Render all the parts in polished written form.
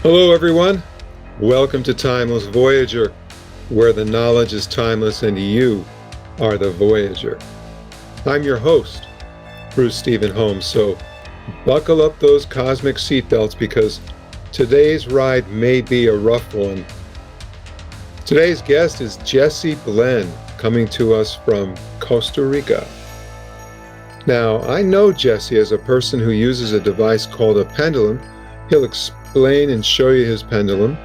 Hello, everyone. Welcome to Timeless Voyager, where the knowledge is timeless and you are the Voyager. I'm your host, Bruce Stephen Holmes, so buckle up those cosmic seatbelts because today's ride may be a rough one. Today's guest is Jesse Blenn, coming to us from Costa Rica. Now, I know Jesse as a person who uses a device called a pendulum. He'll explain and show you his pendulum.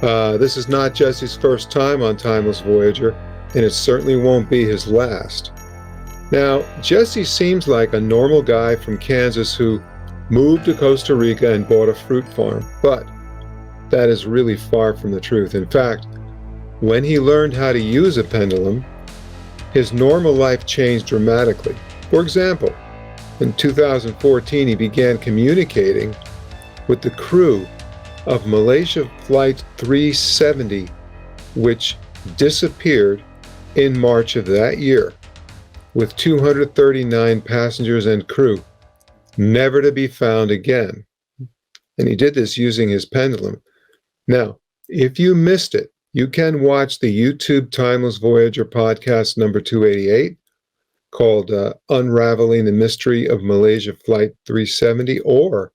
This is not Jesse's first time on Timeless Voyager, and it certainly won't be his last. Now, Jesse seems like a normal guy from Kansas who moved to Costa Rica and bought a fruit farm, but that is really far from the truth. In fact, when he learned how to use a pendulum, his normal life changed dramatically. For example, in 2014, he began communicating with the crew of Malaysia Flight 370, which disappeared in March of that year, with 239 passengers and crew, never to be found again. And he did this using his pendulum. Now, if you missed it, you can watch the YouTube Timeless Voyager podcast number 288, called Unraveling the Mystery of Malaysia Flight 370, or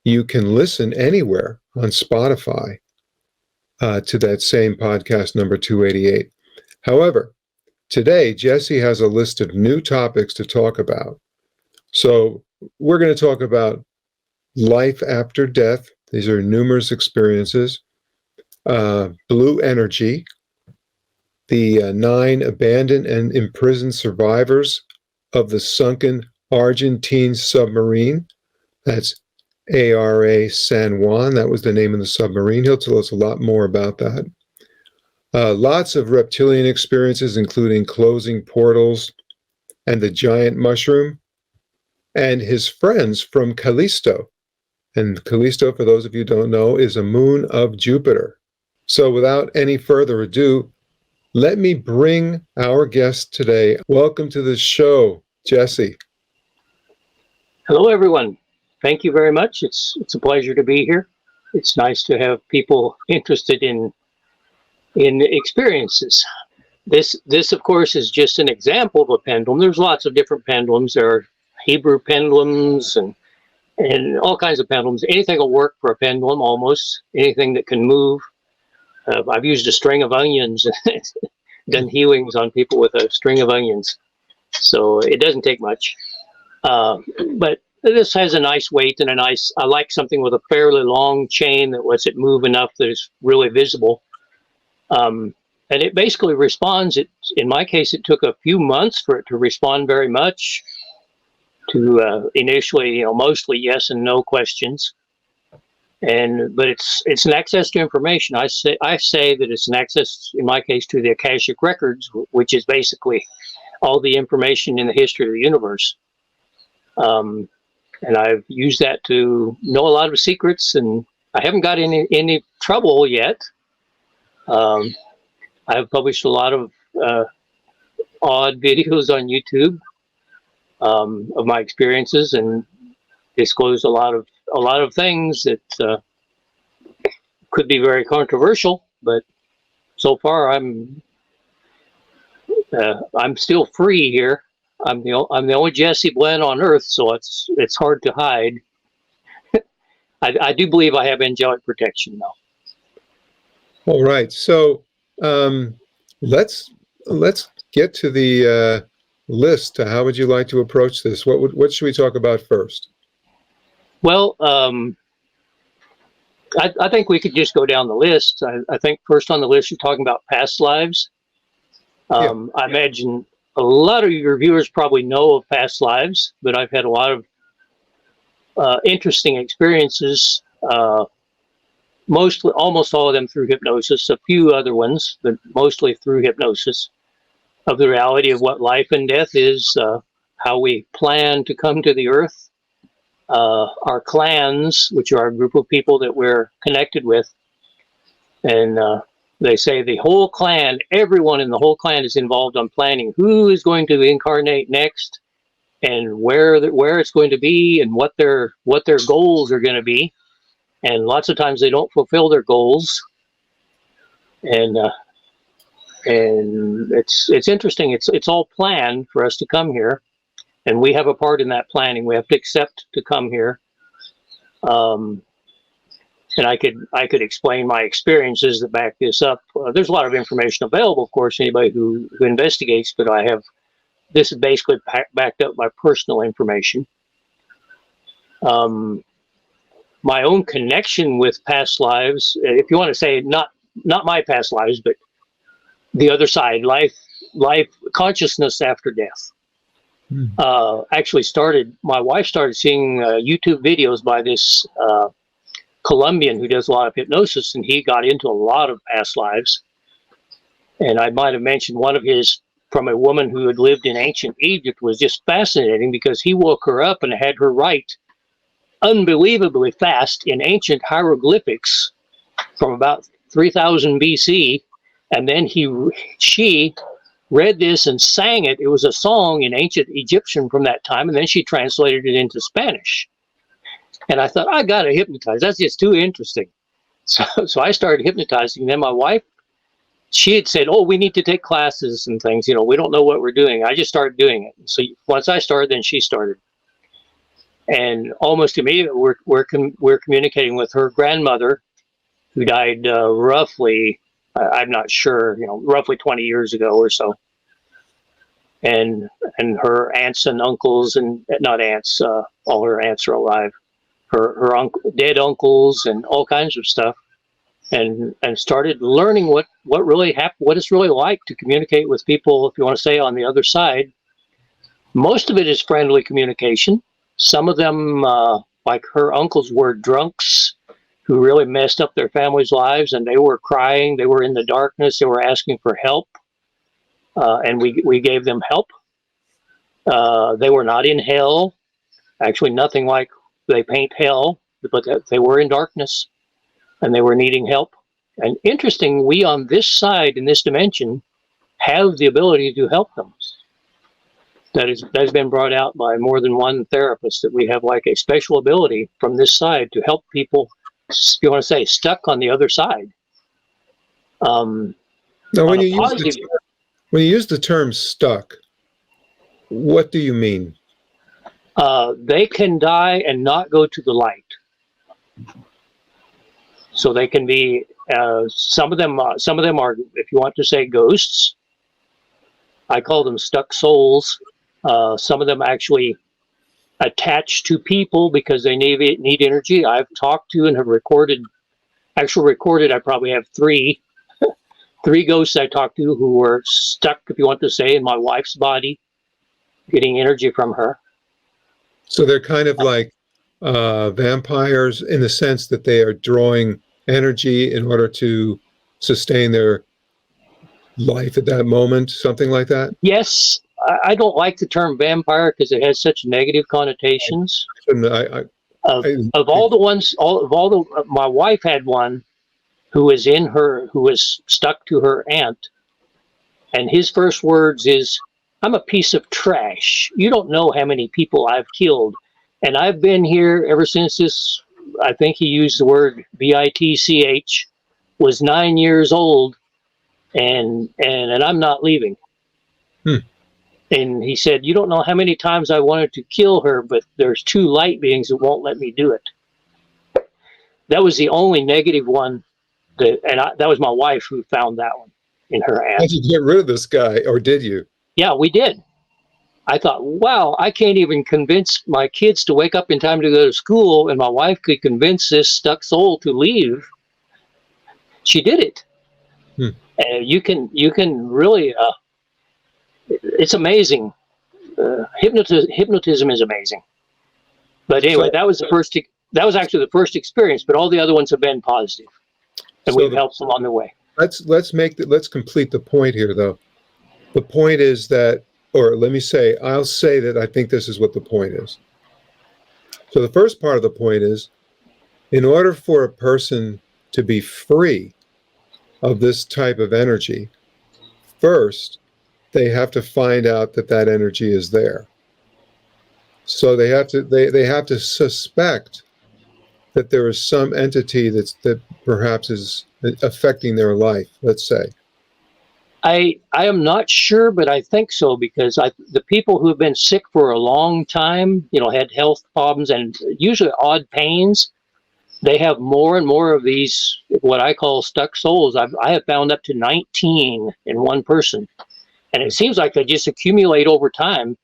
you can listen anywhere on Spotify to that same podcast number 288. However, today, Jesse has a list of new topics to talk about. So we're going to talk about life after death. These are numerous experiences. Blue energy, the 9 abandoned and imprisoned survivors of the sunken Argentine submarine. That's ARA San Juan. That was the name of the submarine. He'll tell us a lot more about that. Lots of reptilian experiences, including closing portals and the giant mushroom, and his friends from Callisto. And Callisto, for those of you who don't know, is a moon of Jupiter. So without any further ado, let me bring our guest today. Welcome to the show, Jesse. Hello, everyone. Thank you very much. It's a pleasure to be here. It's nice to have people interested in experiences. This of course is just an example of a pendulum. There's lots of different pendulums. There are Hebrew pendulums and all kinds of pendulums. Anything will work for a pendulum, almost anything that can move. I've used a string of onions, done healings on people with a string of onions. So it doesn't take much. But this has a nice weight and I like something with a fairly long chain that lets it move enough that it's really visible. And it basically responds. In my case, it took a few months for it to respond very much to initially, mostly yes and no questions. But it's an access to information. I say that it's an access, in my case, to the Akashic records, which is basically all the information in the history of the universe. And I've used that to know a lot of secrets, and I haven't got any trouble yet. I've published a lot of odd videos on YouTube of my experiences and disclosed a lot of things that could be very controversial, but so far I'm still free here. I'm the only Jesse Blenn on Earth, so it's hard to hide. I do believe I have angelic protection, though. All right, so let's get to the list. How would you like to approach this? What should we talk about first? Well, I think we could just go down the list. I think first on the list you're talking about past lives. I imagine a lot of your viewers probably know of past lives, but I've had a lot of interesting experiences, almost all of them through hypnosis, a few other ones, but mostly through hypnosis, of the reality of what life and death is, how we plan to come to the earth, our clans, which are a group of people that we're connected with, and they say the whole clan, everyone in the whole clan is involved on planning who is going to incarnate next, and where it's going to be, and what their goals are going to be. and lots of times they don't fulfill their goals. And it's interesting. It's all planned for us to come here, and we have a part in that planning. We have to accept to come here. And I could explain my experiences that back this up. There's a lot of information available, of course, anybody who investigates, but this is basically backed up by personal information. My own connection with past lives, if you want to say not my past lives, but the other side, life, consciousness after death. Actually my wife started seeing YouTube videos by this Colombian who does a lot of hypnosis, and he got into a lot of past lives. And I might have mentioned one of his from a woman who had lived in ancient Egypt was just fascinating, because he woke her up and had her write unbelievably fast in ancient hieroglyphics from about 3000 BC. And then she read this and sang it. It was a song in ancient Egyptian from that time, and then she translated it into Spanish. And I thought, I got to hypnotize. That's just too interesting. So I started hypnotizing. And then my wife, she had said, oh, we need to take classes and things. You know, we don't know what we're doing. I just started doing it. So once I started, then she started. And almost immediately, we're communicating with her grandmother, who died roughly, I'm not sure, roughly 20 years ago or so. And her aunts and uncles, and not aunts, all her aunts are alive. Her dead uncles and all kinds of stuff, and started learning what really happened, what it's really like to communicate with people, if you want to say, on the other side. Most of it is friendly communication. Some of them, like her uncles, were drunks who really messed up their families' lives, and they were crying. They were in the darkness. They were asking for help, and we gave them help. They were not in hell. Actually, nothing like they paint hell, but they were in darkness, and they were needing help. And interesting, we on this side, in this dimension, have the ability to help them. That has been brought out by more than one therapist, that we have like a special ability from this side to help people, if you want to say, stuck on the other side. Now, when you use the term stuck, what do you mean? They can die and not go to the light. So they can be, some of them are, if you want to say, ghosts. I call them stuck souls. Some of them actually attach to people because they need energy. I've talked to and have recorded, I probably have three ghosts I talked to who were stuck, if you want to say, in my wife's body, getting energy from her. So they're kind of like vampires, in the sense that they are drawing energy in order to sustain their life at that moment, something like that? Yes. I don't like the term vampire because it has such negative connotations. Of all the ones, my wife had one who was stuck to her aunt, and his first words is, "I'm a piece of trash. You don't know how many people I've killed, and I've been here ever since this." I think he used the word bitch. Was 9 years old, and I'm not leaving. And he said, "You don't know how many times I wanted to kill her, but there's two light beings that won't let me do it." That was the only negative one, that was my wife who found that one in her aunt. Did you get rid of this guy, or did you? Yeah, we did. I thought, wow, I can't even convince my kids to wake up in time to go to school, and my wife could convince this stuck soul to leave. She did it. You can really, it's amazing. Hypnotism is amazing. But anyway, that was actually the first experience, but all the other ones have been positive, and we've helped them on the way. Let's complete the point here, though. The point is that, or let me say, I'll say that I think this is what the point is. So the first part of the point is, in order for a person to be free of this type of energy, first, they have to find out that that energy is there. So they have to suspect that there is some entity that perhaps is affecting their life, let's say? I am not sure, but I think so, because the people who have been sick for a long time, had health problems and usually odd pains, they have more and more of these, what I call stuck souls. I have found up to 19 in one person, and it seems like they just accumulate over time.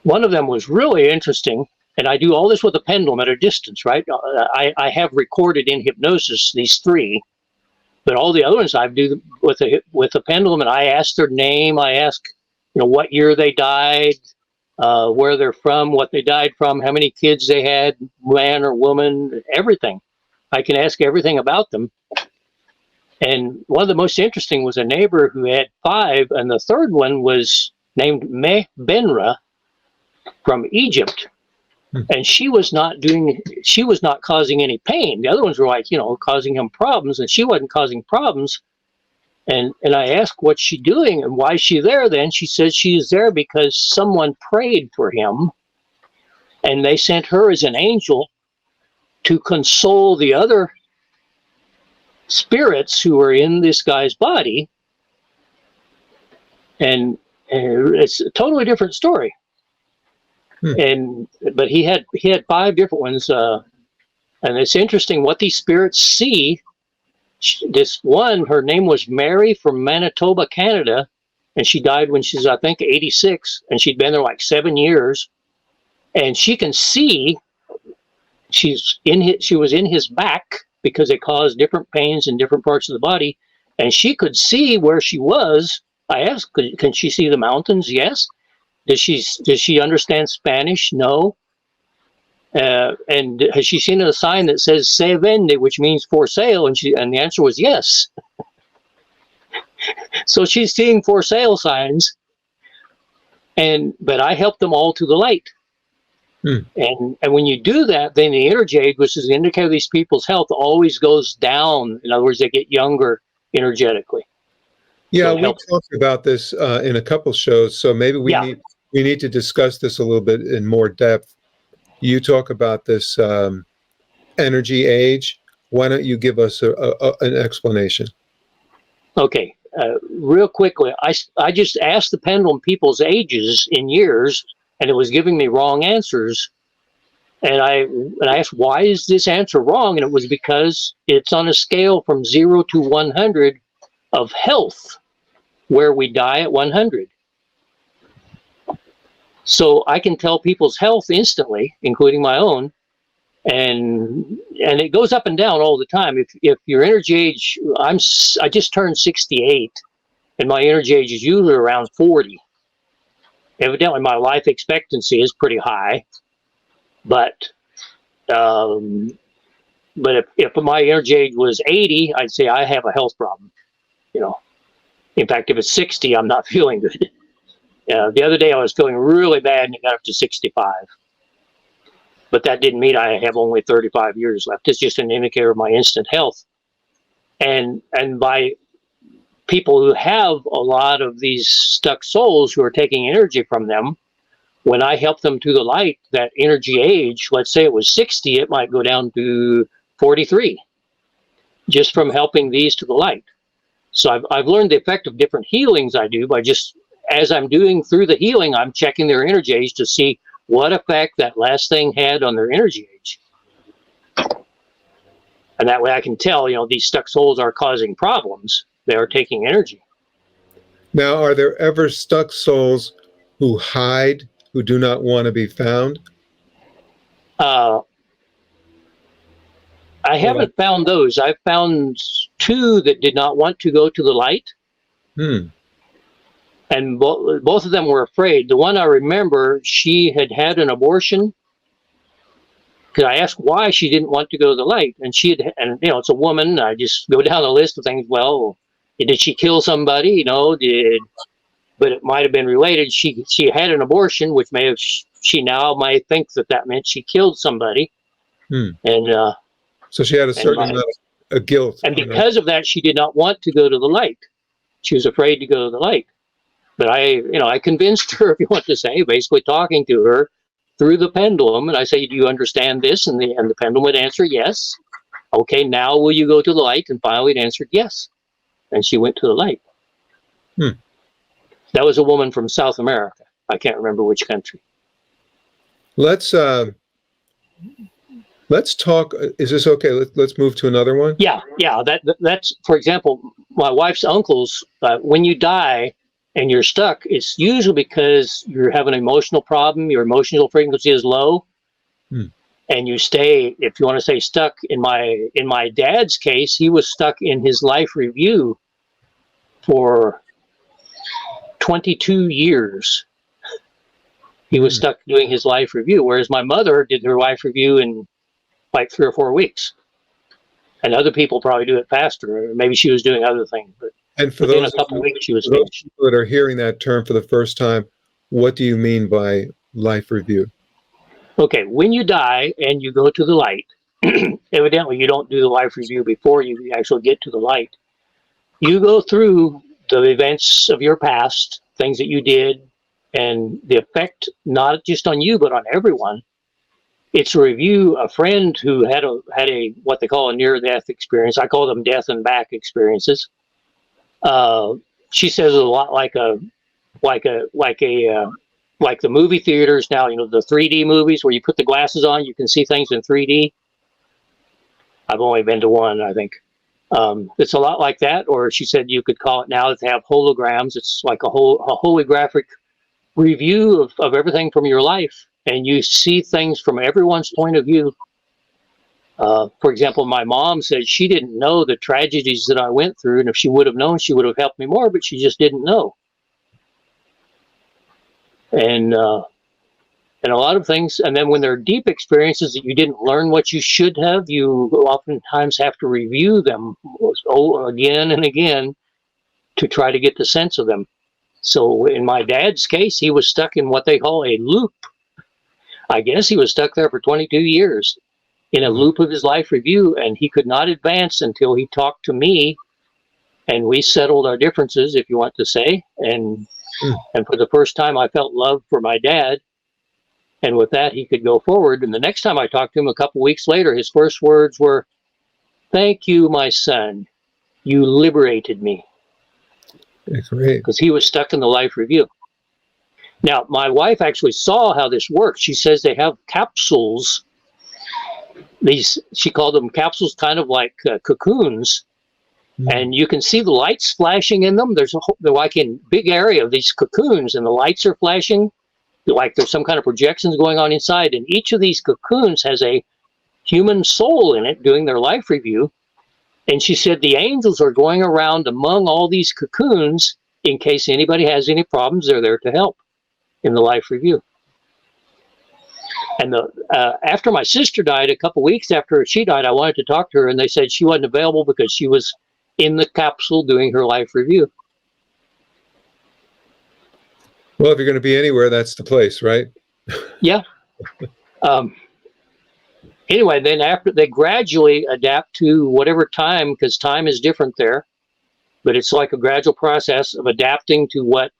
One of them was really interesting, and I do all this with a pendulum at a distance, right? I have recorded in hypnosis these three, but all the other ones I do with a pendulum, and I ask their name, I ask, what year they died, where they're from, what they died from, how many kids they had, man or woman, everything. I can ask everything about them. And one of the most interesting was a neighbor who had 5, and the third one was named Meh Benra from Egypt. And she was not causing any pain. The other ones were like, causing him problems, and she wasn't causing problems. And I asked, what's she doing and why is she there then? She says she is there because someone prayed for him, and they sent her as an angel to console the other spirits who were in this guy's body. And it's a totally different story. But he had 5 different ones, and it's interesting what these spirits see. This one, her name was Mary from Manitoba, Canada, and she died when she was, I think, 86, and she'd been there like 7 years. And she can see she was in his back because it caused different pains in different parts of the body, and she could see where she was. I asked, can she see the mountains? Yes. Does she understand Spanish? No. And has she seen a sign that says "Se vende," which means for sale? And the answer was yes. So she's seeing for sale signs. But I help them all to the light. And when you do that, then the energy age, which is the indicator of these people's health, always goes down. In other words, they get younger energetically. Yeah, we talked about this in a couple shows, so maybe we need to discuss this a little bit in more depth. You talk about this energy age. Why don't you give us an explanation? Okay. Real quickly, I just asked the pendulum people's ages in years, and it was giving me wrong answers. And I asked, why is this answer wrong? And it was because it's on a scale from 0 to 100 of health, where we die at 100. So I can tell people's health instantly, including my own, and it goes up and down all the time. If your energy age, I just turned 68, and my energy age is usually around 40. Evidently, my life expectancy is pretty high, but if my energy age was 80, I'd say I have a health problem. In fact, if it's 60, I'm not feeling good. The other day I was feeling really bad, and it got up to 65. But that didn't mean I have only 35 years left. It's just an indicator of my instant health. And by people who have a lot of these stuck souls who are taking energy from them, when I help them to the light, that energy age, let's say it was 60, it might go down to 43, just from helping these to the light. So I've learned the effect of different healings I do by just, as I'm doing through the healing, I'm checking their energy age to see what effect that last thing had on their energy age. And that way I can tell, these stuck souls are causing problems. They are taking energy. Now, are there ever stuck souls who hide, who do not want to be found? I haven't found those. I've found 2 that did not want to go to the light. And both of them were afraid. The one I remember, she had an abortion. Because I asked why she didn't want to go to the light, and it's a woman. I just go down the list of things. Well, did she kill somebody? But it might have been related. She had an abortion, which she now might think that meant she killed somebody. And so she had a certain amount of guilt. And because of that, she did not want to go to the light. She was afraid to go to the light. But I convinced her, if you want to say, basically talking to her, through the pendulum, and I say, do you understand this? And the pendulum would answer yes. Okay, now will you go to the light? And finally it answered yes. And she went to the light. That was a woman from South America. I can't remember which country. Let's talk. Is this okay? Let's move to another one. Yeah. That's, for example, my wife's uncles. When you die and you're stuck, it's usually because you have an emotional problem. Your emotional frequency is low, and you stay. If you want to say stuck, in my dad's case, he was stuck in his life review for 22 years. He was stuck doing his life review, whereas my mother did her life review in like 3 or 4 weeks. And other people probably do it faster. Maybe she was doing other things. But and for within those a couple of weeks, she was those finished. people that are hearing that term for the first time, what do you mean by life review? Okay, when you die and you go to the light, evidently you don't do the life review before you actually get to the light. You go through the events of your past, things that you did, and the effect not just on you but on everyone. It's a review. A friend who had a what they call a near-death experience. I call them death and back experiences. She says it's a lot like the movie theaters now. You know, the 3D movies where you put the glasses on, you can see things in 3D. I've only been to one, I think. It's a lot like that. Or she said you could call it now that they have holograms. It's like a holographic review of everything from your life, and you see things from everyone's point of view. For example, my mom said she didn't know the tragedies that I went through, and if she would have known, she would have helped me more, but she just didn't know. And a lot of things, and then when there are deep experiences that you didn't learn what you should have, you oftentimes have to review them again and again to try to get the sense of them. So in my dad's case, he was stuck in what they call a loop. I guess he was stuck there for 22 years in a loop of his life review, and he could not advance until he talked to me, and we settled our differences, if you want to say. And for the first time, I felt love for my dad. And with that, he could go forward. And the next time I talked to him a couple weeks later, his first words were, "Thank you, my son. You liberated me." Great. Because he was stuck in the life review. Now, my wife actually saw how this works. She says they have capsules. She called them capsules, kind of like cocoons. And you can see the lights flashing in them. They're like in big area of these cocoons, and the lights are flashing. Like there's some kind of projections going on inside. And each of these cocoons has a human soul in it doing their life review. And she said the angels are going around among all these cocoons in case anybody has any problems. They're there to help in the life review. And after my sister died, a couple weeks after she died, I wanted to talk to her, and they said she wasn't available because she was in the capsule doing her life review. Well, if you're going to be anywhere, that's the place, right? Yeah. Anyway, then after they gradually adapt to whatever time, because time is different there, but it's like a gradual process of adapting to what,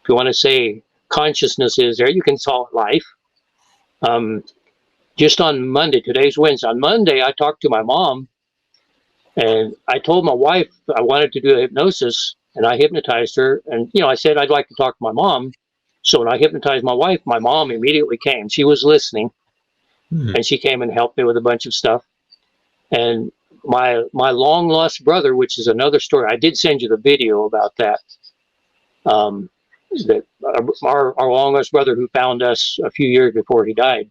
if you want to say, consciousness is there. You can call it life. Just on Monday, today's Wednesday, on Monday, I talked to my mom, and I told my wife I wanted to do a hypnosis, and I hypnotized her. And, I said I'd like to talk to my mom. So when I hypnotized my wife, my mom immediately came. She was listening. And she came and helped me with a bunch of stuff. And my long lost brother, which is another story, I did send you the video about that. That our long lost brother who found us a few years before he died.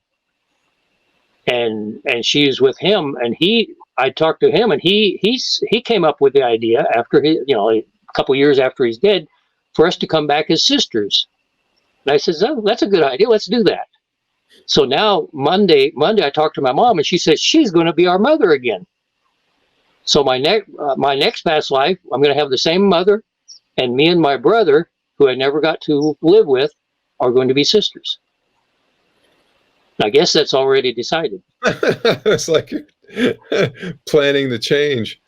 And she's with him, and I talked to him, and he came up with the idea after a couple years after he's dead, for us to come back as sisters. And I said, "Oh, that's a good idea. Let's do that." So now Monday, I talked to my mom, and she says she's going to be our mother again. So my next past life, I'm going to have the same mother, and me and my brother, who I never got to live with, are going to be sisters. I guess that's already decided. It's like planning the change.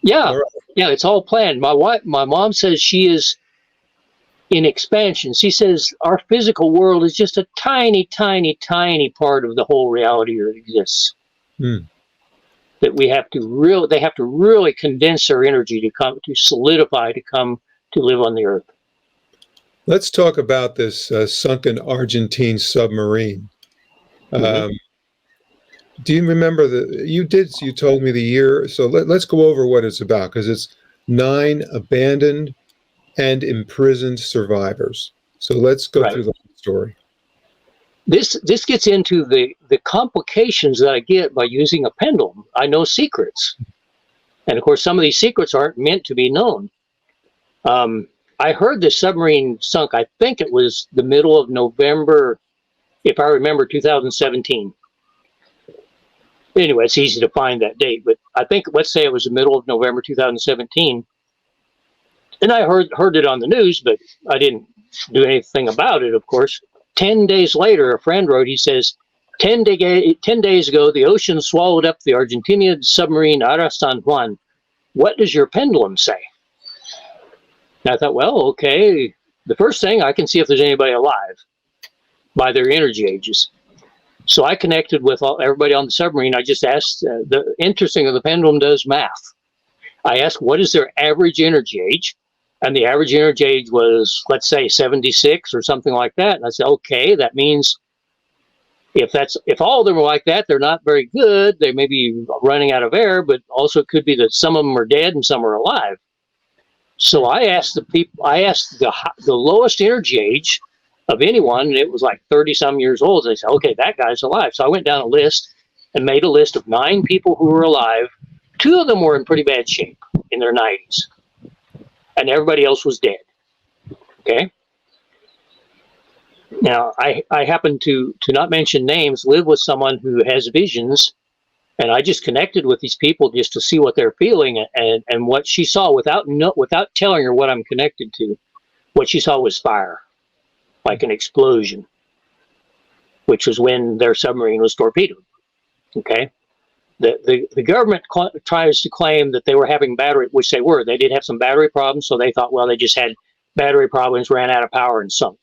Yeah, All right. yeah, it's all planned. My mom says she is in expansions. He says our physical world is just a tiny, tiny, tiny part of the whole reality that exists. That they have to really condense their energy to solidify, to come to live on the Earth. Let's talk about this sunken Argentine submarine. Do you remember you told me the year, so let's go over what it's about, because it's 9 abandoned and imprisoned survivors. So let's go through the whole story. This gets into the complications that I get by using a pendulum. I know secrets. And of course, some of these secrets aren't meant to be known. I heard the submarine sunk, I think it was the middle of November, if I remember, 2017. Anyway, it's easy to find that date, but I think, let's say it was the middle of November 2017. And I heard it on the news, but I didn't do anything about it, of course. 10 days later, a friend wrote, he says, 10 days ago, the ocean swallowed up the Argentinian submarine ARA San Juan. What does your pendulum say? And I thought, well, okay, the first thing, I can see if there's anybody alive by their energy ages. So I connected with everybody on the submarine. I just asked, the interesting of the pendulum does math. I asked, what is their average energy age? And the average energy age was, let's say, 76 or something like that. And I said, okay, that means if all of them are like that, they're not very good. They may be running out of air, but also it could be that some of them are dead and some are alive. So I asked the lowest energy age of anyone, and it was like 30-some years old. They said, okay, that guy's alive. So I went down a list and made a list of 9 people who were alive. 2 of them were in pretty bad shape in their 90s. And everybody else was dead. Okay. Now, I happen to not mention names, live with someone who has visions, and I just connected with these people just to see what they're feeling, and what she saw without telling her what I'm connected to. What she saw was fire, like an explosion, which was when their submarine was torpedoed. Okay. The government tries to claim that they were having battery, which they were. They did have some battery problems, so they thought, well, they just had battery problems, ran out of power, and sunk.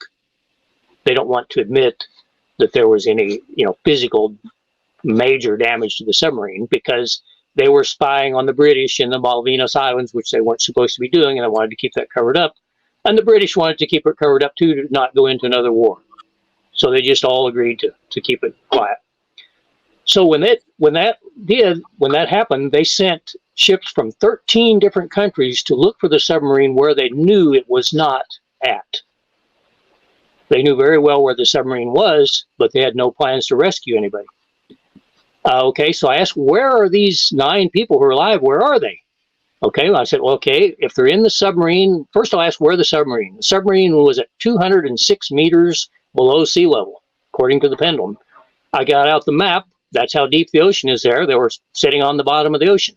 They don't want to admit that there was any, physical major damage to the submarine, because they were spying on the British in the Malvinas Islands, which they weren't supposed to be doing, and they wanted to keep that covered up. And the British wanted to keep it covered up too, to not go into another war. So they just all agreed to keep it quiet. So when that happened, they sent ships from 13 different countries to look for the submarine where they knew it was not at. They knew very well where the submarine was, but they had no plans to rescue anybody. Okay, so I asked, where are these 9 people who are alive? Where are they? Okay, well, I said, well, okay, if they're in the submarine, first I'll ask where the submarine. The submarine was at 206 meters below sea level, according to the pendulum. I got out the map. That's how deep the ocean is there. They were sitting on the bottom of the ocean.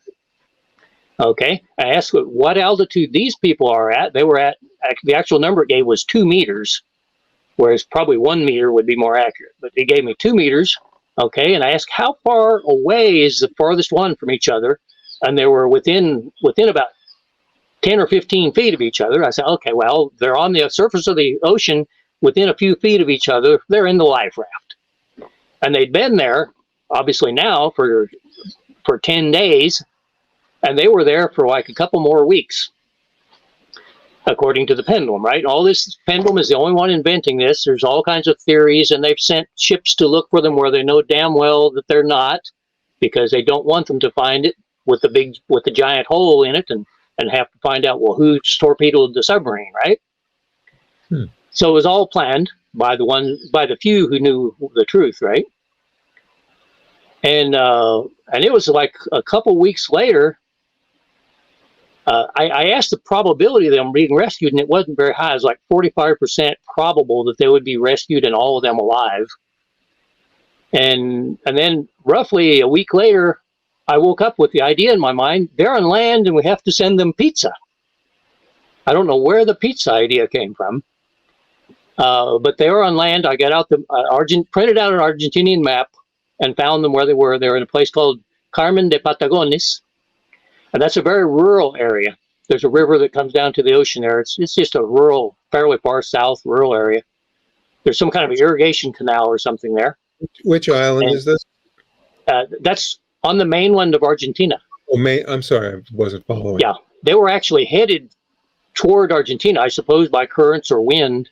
Okay, I asked what altitude these people are at. They were at, the actual number it gave was 2 meters, whereas probably 1 meter would be more accurate. But they gave me 2 meters. Okay, and I asked how far away is the farthest one from each other, and they were within about 10 or 15 feet of each other. I said, okay, well, they're on the surface of the ocean within a few feet of each other. They're in the life raft, and they'd been there obviously now for 10 days, and they were there for like a couple more weeks, according to the pendulum, right? All this pendulum is the only one inventing this. There's all kinds of theories, and they've sent ships to look for them where they know damn well that they're not, because they don't want them to find it with the giant hole in it and have to find out, well, who torpedoed the submarine, right? So it was all planned by the few who knew the truth, right? And it was like a couple weeks later, I asked the probability of them being rescued, and it wasn't very high. It was like 45% probable that they would be rescued and all of them alive. And then roughly a week later, I woke up with the idea in my mind, they're on land and we have to send them pizza. I don't know where the pizza idea came from, but they were on land. I got out printed out an Argentinian map and found them where they were. They were in a place called Carmen de Patagones. And that's a very rural area. There's a river that comes down to the ocean there. It's just a rural, fairly far south rural area. There's some kind of irrigation canal or something there. Which island is this? That's on the mainland of Argentina. Oh, I'm sorry, I wasn't following. Yeah, they were actually headed toward Argentina, I suppose by currents or wind.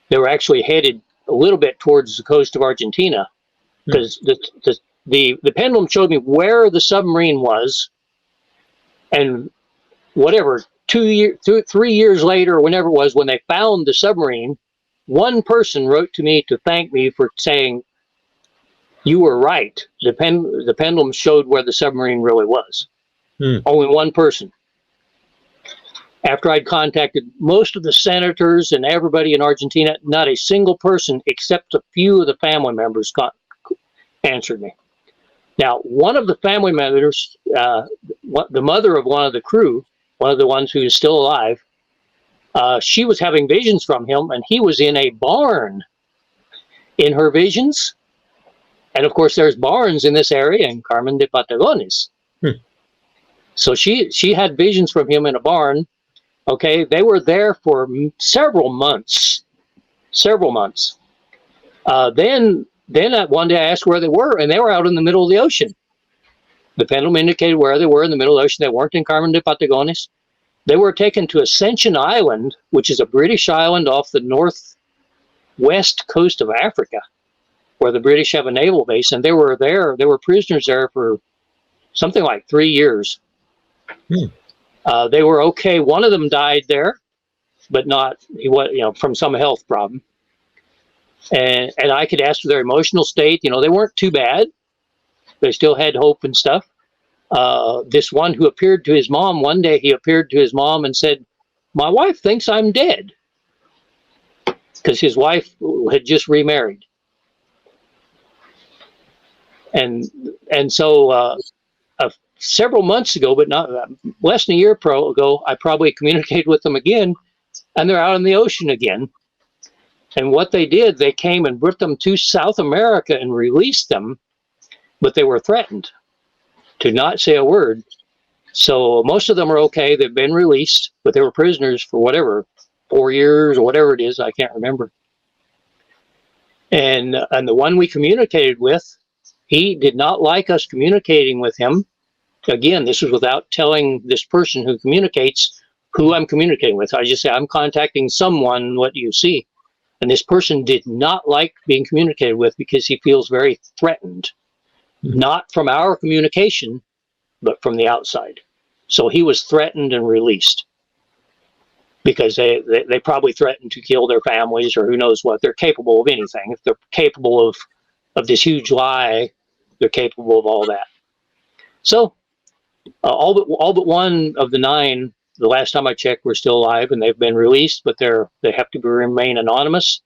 They were actually headed a little bit towards the coast of Argentina, because the pendulum showed me where the submarine was, and whatever 3 years later, whenever it was, when they found the submarine, one person wrote to me to thank me for saying, "You were right. The pendulum showed where the submarine really was." Only one person. After I'd contacted most of the senators and everybody in Argentina, not a single person except a few of the family members answered me. Now, one of the family members, the mother of one of the crew, one of the ones who is still alive, she was having visions from him, and he was in a barn in her visions. And of course, there's barns in this area in Carmen de Patagones. So she had visions from him in a barn. Okay, they were there for several months. Then one day I asked where they were, and they were out in the middle of the ocean. The pendulum indicated where they were in the middle of the ocean. They weren't in Carmen de Patagones. They were taken to Ascension Island, which is a British island off the northwest coast of Africa, where the British have a naval base, and they were there. They were prisoners there for something like 3 years. They were okay. One of them died there, but not, he was, from some health problem. And I could ask for their emotional state. They weren't too bad. They still had hope and stuff. This one who appeared to his mom, one day he appeared to his mom and said, "My wife thinks I'm dead," because his wife had just remarried. And so several months ago, but not less than a year ago, I probably communicated with them again, and they're out in the ocean again. And what they did, they came and brought them to South America and released them, but they were threatened to not say a word. So most of them are okay. They've been released, but they were prisoners for whatever, 4 years or whatever it is. I can't remember. And the one we communicated with, he did not like us communicating with him. Again, this was without telling this person who communicates who I'm communicating with. I just say, "I'm contacting someone. What do you see?" And this person did not like being communicated with because he feels very threatened, not from our communication, but from the outside. So he was threatened and released because they probably threatened to kill their families or who knows what. They're capable of anything. If they're capable of this huge lie, they're capable of all that. So all but one of the 9, the last time I checked, were still alive, and they've been released, but they have to remain anonymous.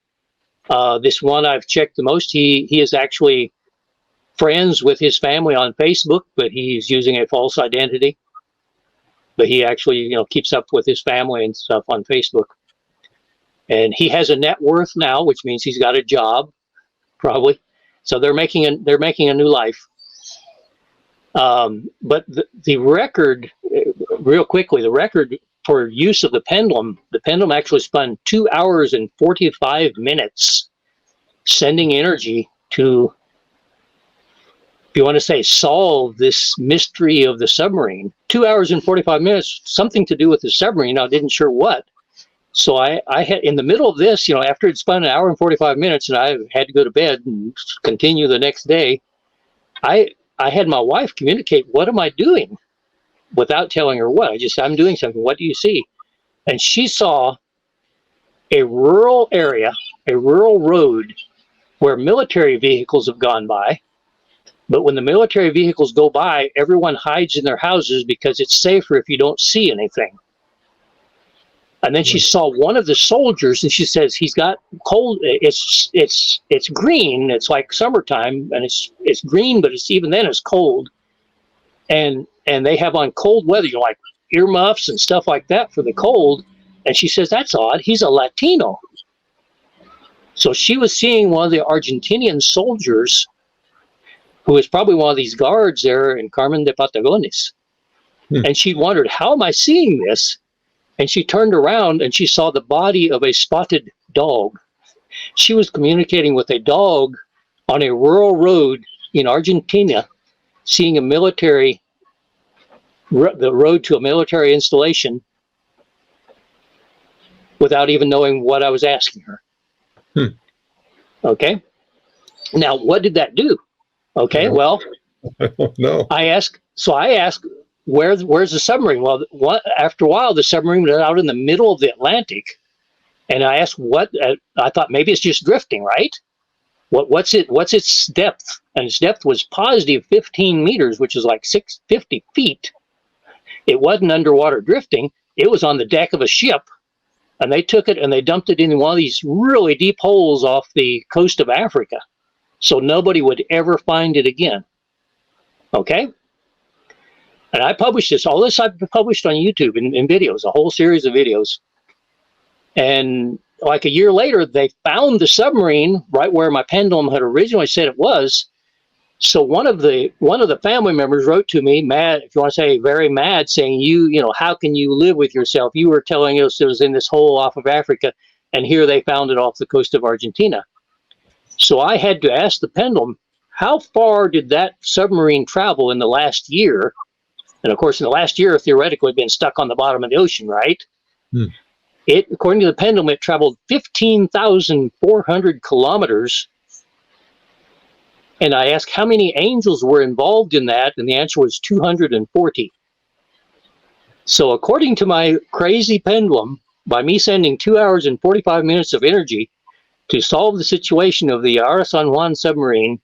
This one I've checked the most, he is actually friends with his family on Facebook, but he's using a false identity. But he actually, keeps up with his family and stuff on Facebook. And he has a net worth now, which means he's got a job, probably. So they're making a new life. But the record, real quickly, the record for use of the pendulum actually spun 2 hours and 45 minutes sending energy to, if you want to say, solve this mystery of the submarine. 2 hours and 45 minutes, something to do with the submarine. I didn't sure what. So I had, in the middle of this, after it spun 1 hour and 45 minutes and I had to go to bed and continue the next day, I had my wife communicate, "What am I doing?" without telling her what. I just said, "I'm doing something. What do you see?" And she saw a rural area, a rural road where military vehicles have gone by. But when the military vehicles go by, everyone hides in their houses because it's safer if you don't see anything. And then she saw one of the soldiers, and she says, "He's got cold. It's green. It's like summertime, and it's green, but it's cold. And they have on cold weather, like earmuffs and stuff like that for the cold." And she says, "That's odd. He's a Latino." So she was seeing one of the Argentinian soldiers, who is probably one of these guards there in Carmen de Patagones. And she wondered, "How am I seeing this?" And she turned around and she saw the body of a spotted dog. She was communicating with a dog on a rural road in Argentina, seeing a military, the road to a military installation, without even knowing what I was asking her. Okay. Now, what did that do? Okay, well, I don't know. I asked, where's the submarine? Well, after a while, the submarine was out in the middle of the Atlantic. And I asked I thought maybe it's just drifting, right? What's its depth? And its depth was positive 15 meters, which is like 650 feet. It wasn't underwater drifting. It was on the deck of a ship. And they took it and they dumped it in one of these really deep holes off the coast of Africa. So nobody would ever find it again. Okay? And I published this. All this I've published on YouTube in videos, a whole series of videos. And like a year later, they found the submarine right where my pendulum had originally said it was. So one of the family members wrote to me, mad, if you want to say very mad, saying, you know, how can you live with yourself? You were telling us it was in this hole off of Africa, and here they found it off the coast of Argentina. So I had to ask the pendulum, how far did that submarine travel in the last year? And of course, in the last year, theoretically, it had been stuck on the bottom of the ocean, right? It, according to the pendulum, it traveled 15,400 kilometers. And I asked how many angels were involved in that, and the answer was 240. So according to my crazy pendulum, by me sending 2 hours and 45 minutes of energy to solve the situation of the ARA San Juan submarine,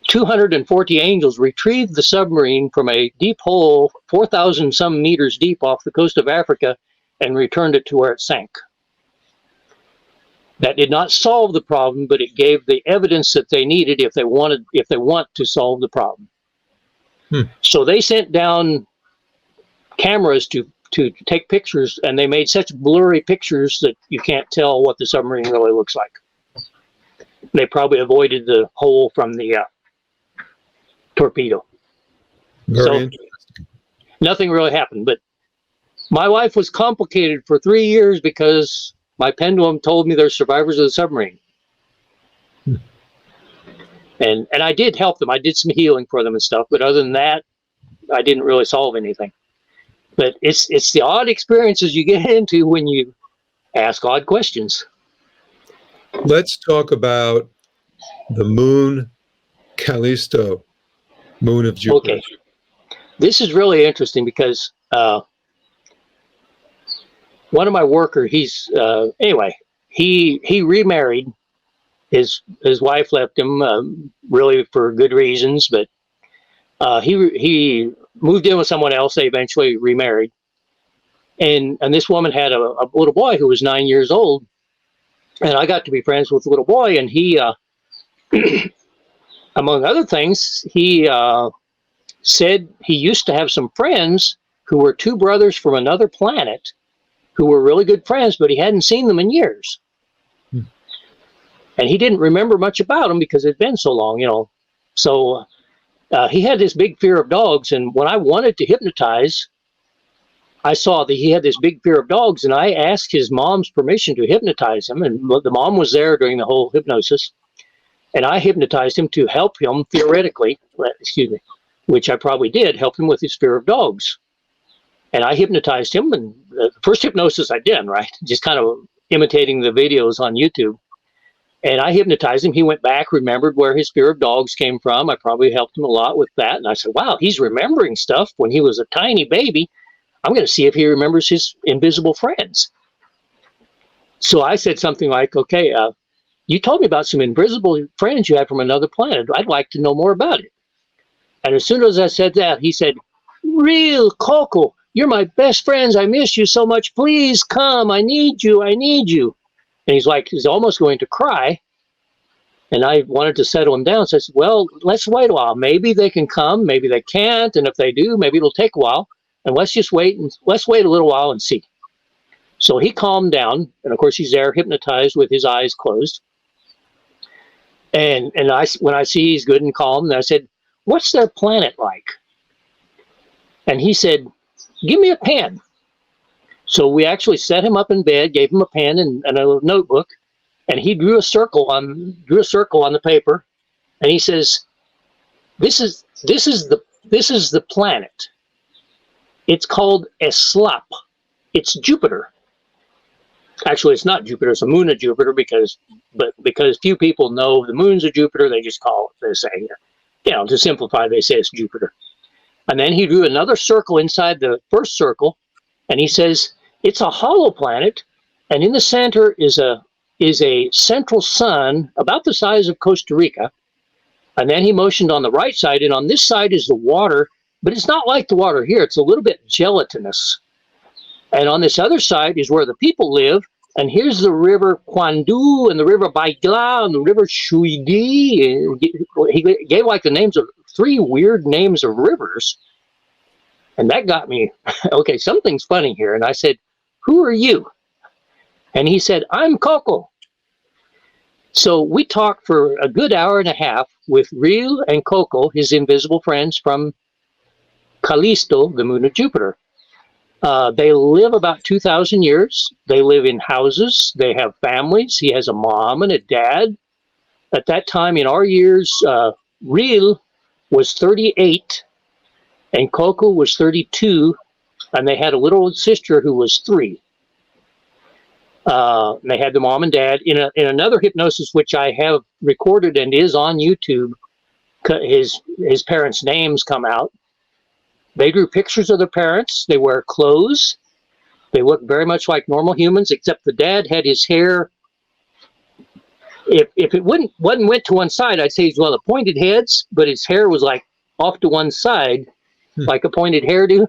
240 angels retrieved the submarine from a deep hole, 4,000 some meters deep off the coast of Africa, and returned it to where it sank. That did not solve the problem, but it gave the evidence that they needed if they want to solve the problem. So they sent down cameras to take pictures, and they made such blurry pictures that you can't tell what the submarine really looks like. They probably avoided the hole from the torpedo. Very interesting. Nothing really happened, but my life was complicated for 3 years because my pendulum told me they're survivors of the submarine. And I did help them. I did some healing for them and stuff, but other than that, I didn't really solve anything. But it's the odd experiences you get into when you ask odd questions. Let's talk about the moon, Callisto, moon of Jupiter. Okay. This is really interesting because one of my workers, he remarried. His wife left him, really for good reasons, but he moved in with someone else. They eventually remarried, and this woman had a little boy who was 9 years old, and I got to be friends with the little boy, and he, among other things, he said he used to have some friends who were two brothers from another planet who were really good friends, but he hadn't seen them in years. And he didn't remember much about them because it had been so long, you know. So he had this big fear of dogs, and when I wanted to hypnotize, I saw that he had this big fear of dogs, and I asked his mom's permission to hypnotize him, and the mom was there during the whole hypnosis, and I hypnotized him to help him theoretically, which I probably did, help him with his fear of dogs. And I hypnotized him, and the first hypnosis I did, right, just kind of imitating the videos on YouTube. And I hypnotized him. He went back, remembered where his fear of dogs came from. I probably helped him a lot with that. And I said, wow, he's remembering stuff when he was a tiny baby. I'm going to see if he remembers his invisible friends. So I said something like, okay, you told me about some invisible friends you had from another planet. I'd like to know more about it. And as soon as I said that, he said, real Coco, you're my best friends. I miss you so much. Please come. I need you. I need you. And he's almost going to cry. And I wanted to settle him down. So I said, well, let's wait a while. Maybe they can come, maybe they can't. And if they do, maybe it'll take a while. And let's just wait, and let's wait a little while and see. So he calmed down. And of course, he's there hypnotized with his eyes closed. And when I see he's good and calm, then I said, what's their planet like? And he said, give me a pen. So we actually set him up in bed, gave him a pen and a notebook, and he drew a circle on the paper, and he says, "This is the planet. It's called Eslap. It's Jupiter. Actually, it's not Jupiter. It's a moon of Jupiter because few people know the moons of Jupiter, they just call it. They say, to simplify, they say it's Jupiter." And then he drew another circle inside the first circle, and he says, "It's a hollow planet, and in the center is a central sun about the size of Costa Rica." And then he motioned on the right side, and on this side is the water, but it's not like the water here. It's a little bit gelatinous. And on this other side is where the people live, and here's the river Quandu and the river Baigla and the river Shuidi. He gave like the names of 3 weird names of rivers. And that got me, okay, something's funny here. And I said, "Who are you?" And he said, "I'm Coco." So we talked for a good hour and a half with Real and Coco, his invisible friends from Callisto, the moon of Jupiter. They live about 2,000 years. They live in houses. They have families. He has a mom and a dad. At that time in our years, Real was 38 and Coco was 32, and they had a little sister who was 3. They had the mom and dad. In another hypnosis, which I have recorded and is on YouTube, his parents' names come out. They drew pictures of their parents. They wear clothes. They look very much like normal humans, except the dad had his hair. If it wasn't went to one side, I'd say he's one of the pointed heads, but his hair was like off to one side, like a pointed hairdo.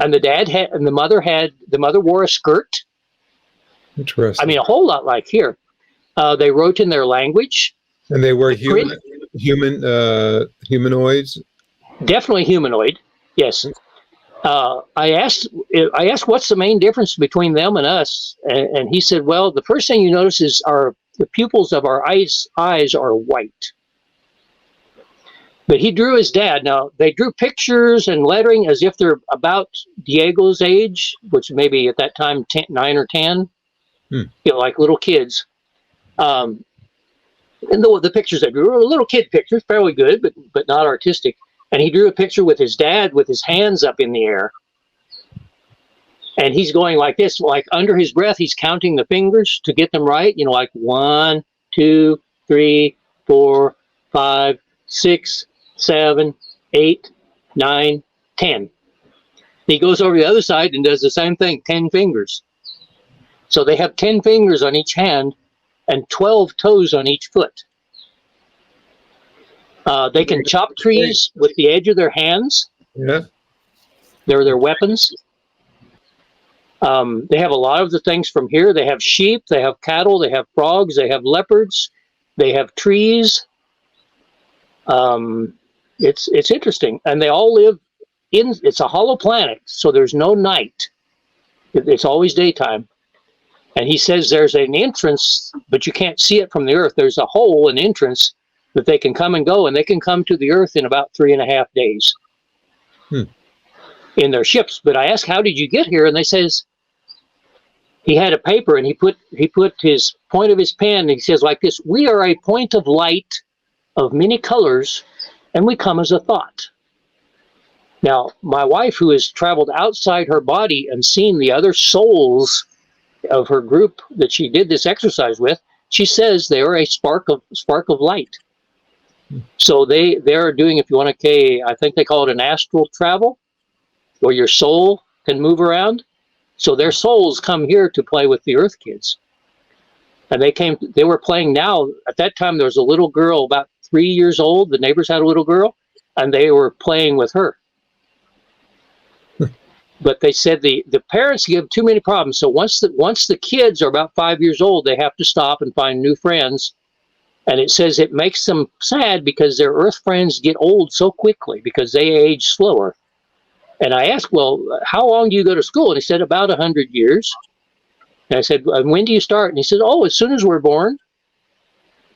And the mother wore a skirt. Interesting. I mean, a whole lot like here. They wrote in their language. And they were humanoids? Definitely humanoid, yes. I asked what's the main difference between them and us, and he said, well, the first thing you notice is the pupils of our eyes are white. But he drew his dad. Now, they drew pictures and lettering as if they're about Diego's age, which maybe at that time 9 or 10, like little kids. And the pictures they drew were little kid pictures, fairly good, but not artistic. And he drew a picture with his dad with his hands up in the air. And he's going like this, like under his breath, he's counting the fingers to get them right. Like 1, 2, 3, 4, 5, 6, 7, 8, 9, 10. He goes over to the other side and does the same thing, 10 fingers. So they have 10 fingers on each hand and 12 toes on each foot. They can chop trees with the edge of their hands. Yeah. They're their weapons. They have a lot of the things from here. They have sheep, they have cattle, they have frogs, they have leopards, they have trees. It's interesting. And they all live it's a hollow planet, so there's no night. It's always daytime. And he says there's an entrance, but you can't see it from the earth. There's a hole, an entrance, that they can come and go, and they can come to the earth in about 3.5 days in their ships. But I asked, how did you get here? And they says he had a paper, and he put his point of his pen, and he says like this: we are a point of light of many colors, and we come as a thought. Now, my wife, who has traveled outside her body and seen the other souls of her group that she did this exercise with, she says they are a spark of light. So they're doing, if you want to, I think they call it an astral travel, where your soul can move around. So their souls come here to play with the Earth kids. And they were playing now. At that time, there was a little girl about 3 years old. The neighbors had a little girl, and they were playing with her. But they said the parents give too many problems. So once the kids are about 5 years old, they have to stop and find new friends. And it says it makes them sad because their Earth friends get old so quickly because they age slower. And I asked, well, how long do you go to school? And he said, about 100 years. And I said, when do you start? And he said, oh, as soon as we're born.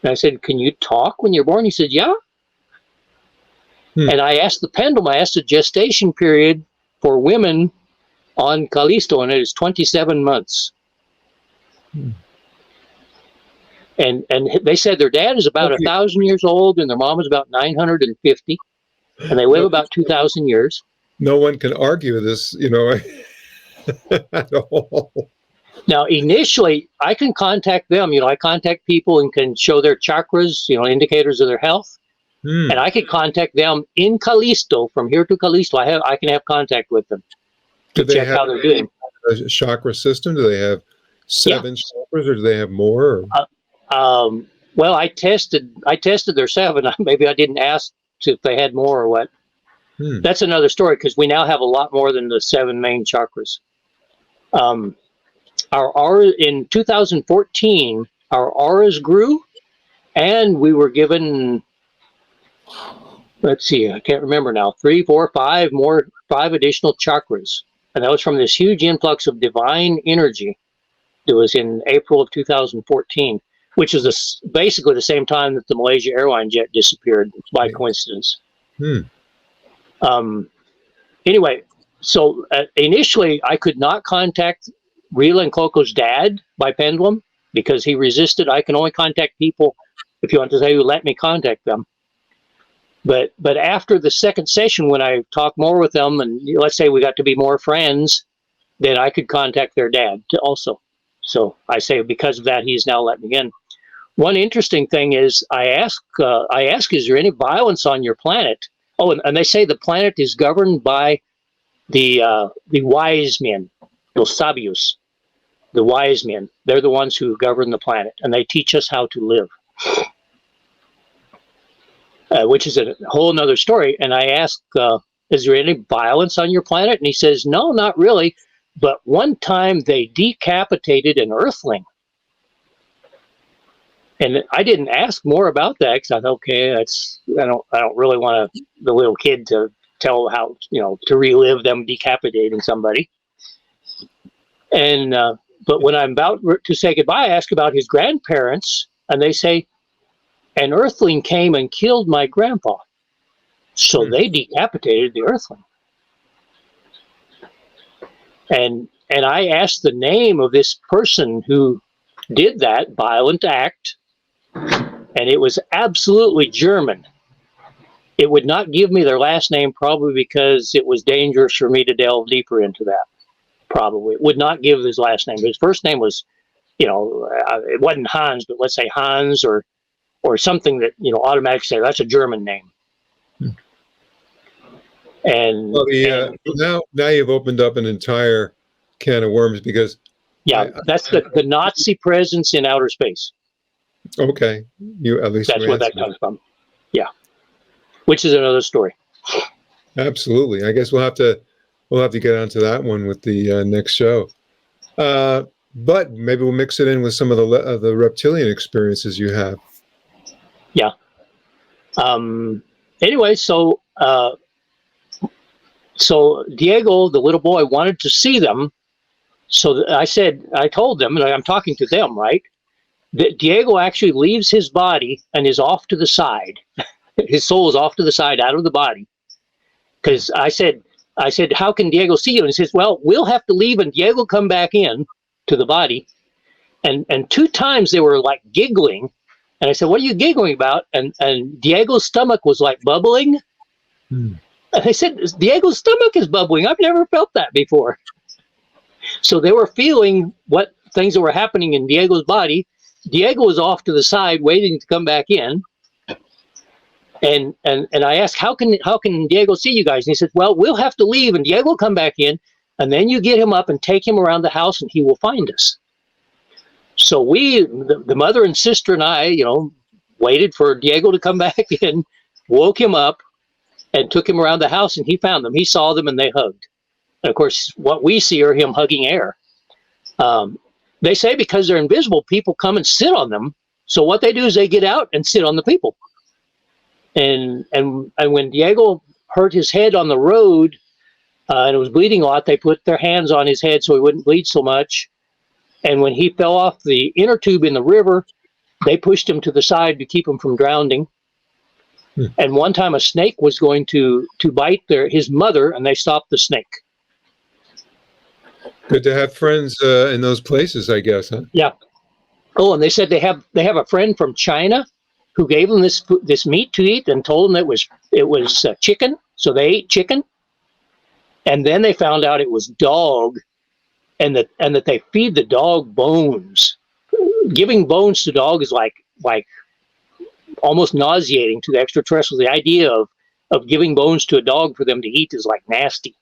And I said, can you talk when you're born? He said, yeah. And I asked the pendulum, I asked the gestation period for women on Callisto, and it is 27 months. And they said their dad is about 1,000 years old, and their mom is about 950, and they live about 2,000 years. No one can argue this, at all. Now, initially, I can contact them. I contact people and can show their chakras, indicators of their health. And I can contact them in Callisto, from here to Callisto. I can have contact with them to check how they're doing. A chakra system? Do they have 7 chakras, or do they have more? Well, I tested their 7. Maybe I didn't ask if they had more or what. That's another story, because we now have a lot more than the 7 main chakras. Our aura in 2014, our auras grew, and we were given, let's see, I can't remember now, 3, 4, 5 additional chakras. And that was from this huge influx of divine energy. It was in April of 2014, which is basically the same time that the Malaysia airline jet disappeared by coincidence. Anyway, so initially I could not contact Rila and Coco's dad by pendulum because he resisted. I can only contact people, if you want to say, who let me contact them. But after the second session, when I talked more with them, and let's say we got to be more friends, then I could contact their dad also. So I say because of that, he's now let me in. One interesting thing is I ask, is there any violence on your planet? Oh, and they say the planet is governed by the wise men, los sabios, the wise men. They're the ones who govern the planet, and they teach us how to live. Which is a whole nother story. And I asked, is there any violence on your planet? And he says, no, not really. But one time they decapitated an earthling. And I didn't ask more about that because I thought, okay, I don't really want the little kid to tell how, to relive them decapitating somebody. And, but when I'm about to say goodbye, I ask about his grandparents, and they say, an earthling came and killed my grandpa. So they decapitated the earthling. And I asked the name of this person who did that violent act, and it was absolutely German. It would not give me their last name, probably because it was dangerous for me to delve deeper into that. Probably. It would not give his last name. His first name was, it wasn't Hans, but let's say Hans or something that, automatically say that's a German name. And, well, now you've opened up an entire can of worms because that's the Nazi presence in outer space. Okay, that's where that comes from. Yeah, which is another story. Absolutely. I guess we'll have to get onto that one with the next show. But maybe we'll mix it in with some of the reptilian experiences you have. Yeah. Anyway, so Diego, the little boy, wanted to see them. So I told them, and I'm talking to them, right? That Diego actually leaves his body and is off to the side. His soul is off to the side, out of the body. Because I said, how can Diego see you? And he says, well, we'll have to leave and Diego come back in to the body. And 2 times they were like giggling. And I said, what are you giggling about? And Diego's stomach was like bubbling. And I said, Diego's stomach is bubbling. I've never felt that before. So they were feeling what things that were happening in Diego's body. Diego was off to the side waiting to come back in. And I asked, how can Diego see you guys? And he said, well, we'll have to leave and Diego will come back in. And then you get him up and take him around the house and he will find us. So the mother and sister and I, waited for Diego to come back in, woke him up, and took him around the house, and he found them. He saw them, and they hugged. And, of course, what we see are him hugging air. They say because they're invisible, people come and sit on them. So what they do is they get out and sit on the people. And when Diego hurt his head on the road, and it was bleeding a lot, they put their hands on his head so he wouldn't bleed so much. And when he fell off the inner tube in the river, they pushed him to the side to keep him from drowning. And one time a snake was going to bite his mother, and they stopped the snake. Good to have friends in those places, I guess, huh? Yeah. Oh, and they said they have a friend from China who gave them this meat to eat and told them it was chicken, so they ate chicken, and then they found out it was dog, and that they feed the dog bones. Giving bones to dog is like almost nauseating to the extraterrestrials. The idea of giving bones to a dog for them to eat is like nasty.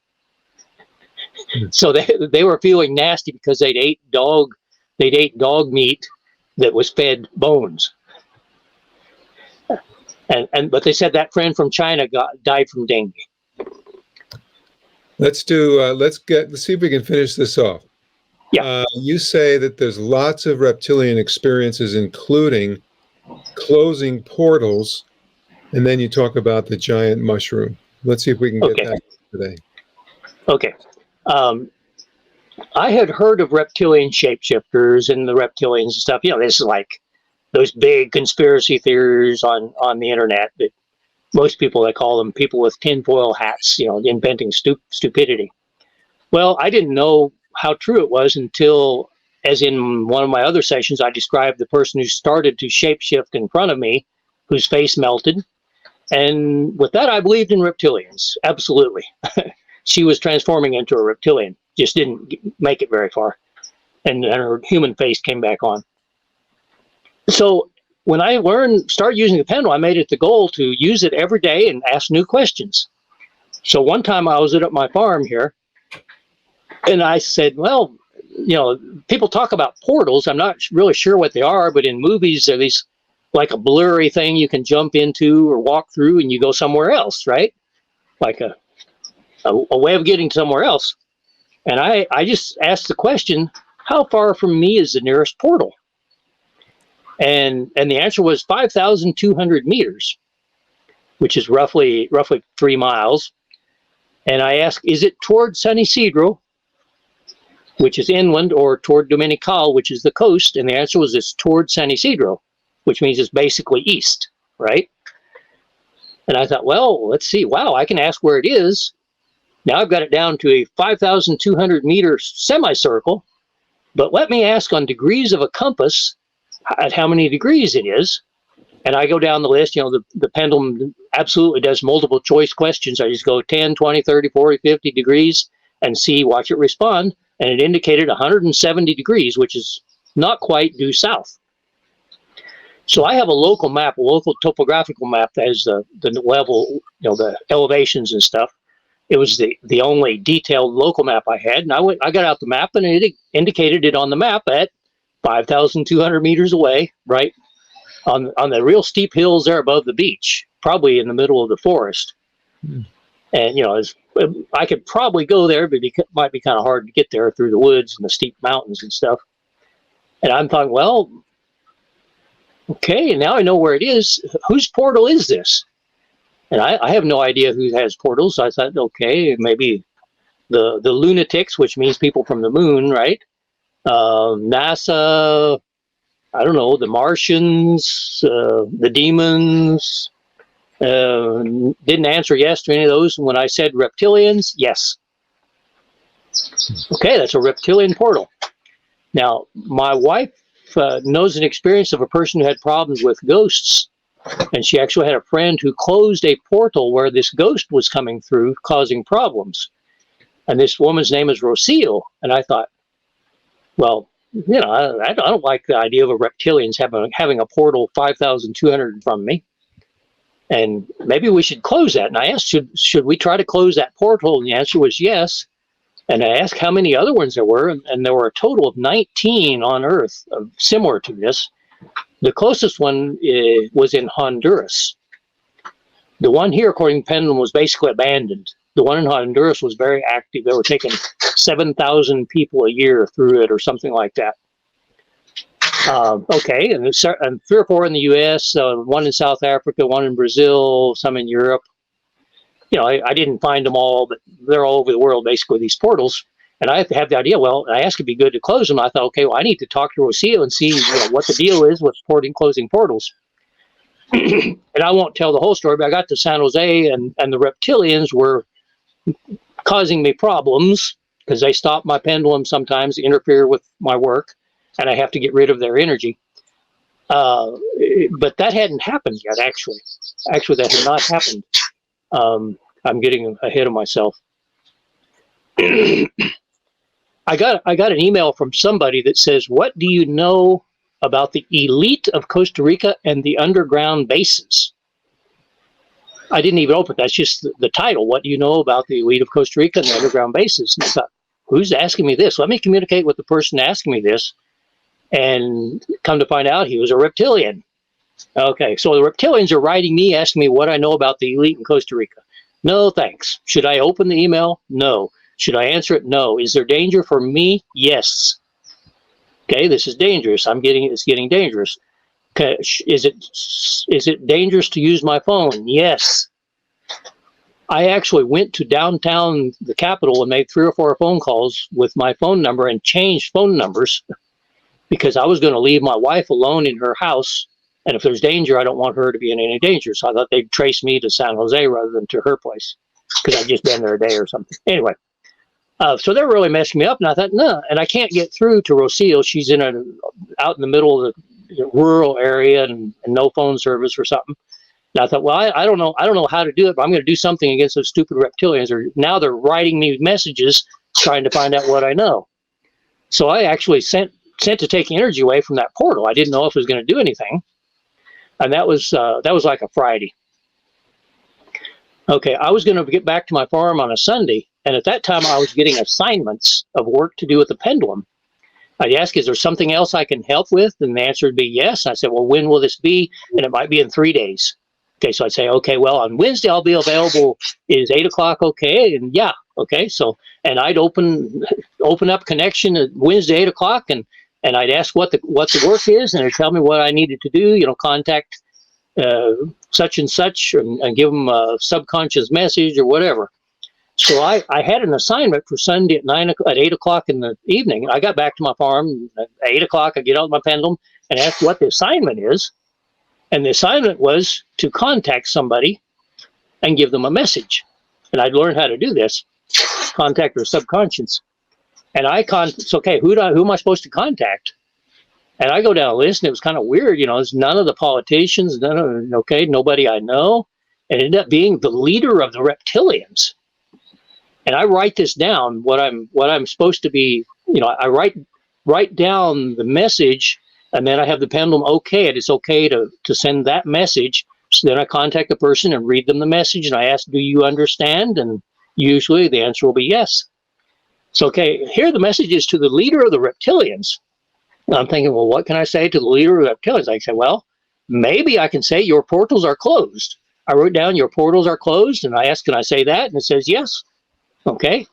So they were feeling nasty because they'd ate dog meat that was fed bones. But they said that friend from China died from dengue. Let's see if we can finish this off. Yeah. You say that there's lots of reptilian experiences, including closing portals, and then you talk about the giant mushroom. Let's see if we can get that today. Okay. I had heard of reptilian shapeshifters and the reptilians and stuff. This is like those big conspiracy theories on the internet that most people, they call them people with tinfoil hats, inventing stupidity. Well, I didn't know how true it was until, as in one of my other sessions, I described the person who started to shapeshift in front of me, whose face melted. And with that, I believed in reptilians. Absolutely. She was transforming into a reptilian, just didn't make it very far. And her human face came back on. So when I started using the pendulum, I made it the goal to use it every day and ask new questions. So one time I was at my farm here, and I said, well, people talk about portals. I'm not really sure what they are, but in movies, they're these like a blurry thing you can jump into or walk through and you go somewhere else, right? Like a way of getting somewhere else. And I just asked the question, how far from me is the nearest portal? And the answer was 5,200 meters, which is roughly 3 miles. And I asked, is it toward San Isidro, which is inland, or toward Dominical, which is the coast? And the answer was it's toward San Isidro, which means it's basically east, right? And I thought, well, let's see. Wow, I can ask where it is. Now I've got it down to a 5,200 meter semicircle, but let me ask on degrees of a compass at how many degrees it is. And I go down the list. The pendulum absolutely does multiple choice questions. I just go 10, 20, 30, 40, 50 degrees and watch it respond. And it indicated 170 degrees, which is not quite due south. So I have a local map, a local topographical map that has the level, the elevations and stuff. It was the only detailed local map I had. And I got out the map, and it indicated it on the map at 5,200 meters away, right on the real steep hills there above the beach, probably in the middle of the forest. And I could probably go there, but it might be kind of hard to get there through the woods and the steep mountains and stuff. And I'm thinking, well, okay, now I know where it is. Whose portal is this? And I have no idea who has portals. So I thought, okay, maybe the lunatics, which means people from the moon, right? NASA, I don't know, the Martians, the demons. Didn't answer yes to any of those. When I said reptilians, yes. Okay, that's a reptilian portal. Now, my wife knows an experience of a person who had problems with ghosts, and she actually had a friend who closed a portal where this ghost was coming through, causing problems. And this woman's name is Rocio. And I thought, well, I don't like the idea of a reptilians having a portal 5,200 from me. And maybe we should close that. And I asked, should we try to close that portal? And the answer was yes. And I asked how many other ones there were, and there were a total of 19 on Earth similar to this. The closest one was in Honduras. The one here, according to Pendulum, was basically abandoned. The one in Honduras was very active. They were taking 7,000 people a year through it or something like that. Okay, and 3 or 4 in the U.S., one in South Africa, one in Brazil, some in Europe. I didn't find them all, but they're all over the world, basically, these portals. And I have the idea, well, I asked if it'd be good to close them. I thought, okay, well, I need to talk to Rocio and see what the deal is with closing portals. And I won't tell the whole story, but I got to San Jose, and the reptilians were causing me problems. because they stop my pendulum sometimes, interfere with my work, and I have to get rid of their energy. But that hadn't happened yet, actually. Actually, that had not happened. I'm getting ahead of myself. I got an email from somebody that says, "What do you know about the elite of Costa Rica and the underground bases?" I didn't even open it. That's just the title. What do you know about the elite of Costa Rica and the underground bases? And I thought, who's asking me this? Let me communicate with the person asking me this. And come to find out, he was a reptilian. Okay, so the reptilians are writing me, asking me what I know about the elite in Costa Rica. No, thanks. Should I open the email? No. Should I answer it? No. Is there danger for me? Yes. Okay, this is dangerous. It's getting dangerous. Okay, is it dangerous to use my phone? Yes. I actually went to downtown, the capital, and made 3 or 4 phone calls with my phone number and changed phone numbers because I was going to leave my wife alone in her house. And if there's danger, I don't want her to be in any danger. So I thought they'd trace me to San Jose rather than to her place because I'd just been there a day or something. Anyway, so they're really messing me up. And I thought, no, and I can't get through to Rocio. She's out in the middle of the rural area and no phone service or something. And I thought, well, I don't know how to do it, but I'm going to do something against those stupid reptilians. Now they're writing me messages trying to find out what I know. So I actually sent to take energy away from that portal. I didn't know if it was going to do anything. And that was like a Friday. Okay, I was going to get back to my farm on a Sunday, and at that time I was getting assignments of work to do with the pendulum. I'd ask, is there something else I can help with? And the answer would be yes. I said, well, when will this be? And it might be in 3 days. Okay, so I'd say, okay, well, on Wednesday I'll be available. Is 8 o'clock okay? And yeah, okay. So, and I'd open up connection at Wednesday 8 o'clock, and I'd ask what the work is, and they'd tell me what I needed to do. Contact such and such, and give them a subconscious message or whatever. So I had an assignment for Sunday at 8 o'clock in the evening. I got back to my farm at 8 o'clock. I get out my pendulum and ask what the assignment is. And the assignment was to contact somebody and give them a message. And I'd learned how to do this, contact their subconscious. And it's okay, who am I supposed to contact? And I go down a list, and it was kind of weird. It's none of the politicians, nobody I know. And it ended up being the leader of the reptilians. And I write this down, what I'm supposed to be, I write down the message, and then I have the pendulum okay it. It's okay to send that message. So then I contact the person and read them the message, and I ask, do you understand? And usually the answer will be yes. So, okay, here the message is to the leader of the reptilians. And I'm thinking, well, what can I say to the leader of the reptilians? I say, well, maybe I can say your portals are closed. I wrote down your portals are closed, and I asked, can I say that? And it says yes. Okay.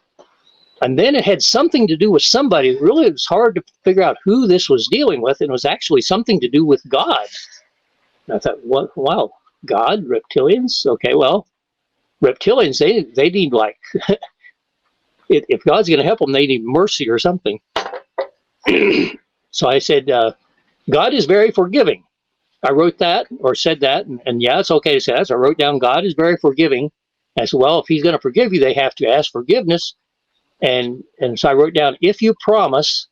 And then it had something to do with somebody. Really, it was hard to figure out who this was dealing with, and it was actually something to do with God. And I thought, what? Wow, God, reptilians? Okay, well, reptilians, they need like... If God's going to help them, they need mercy or something. So I said, God is very forgiving. I wrote that or said that, and yeah, it's okay to say that. So I wrote down, God is very forgiving. I said, well, if he's going to forgive you, they have to ask forgiveness. And so I wrote down, if you promise,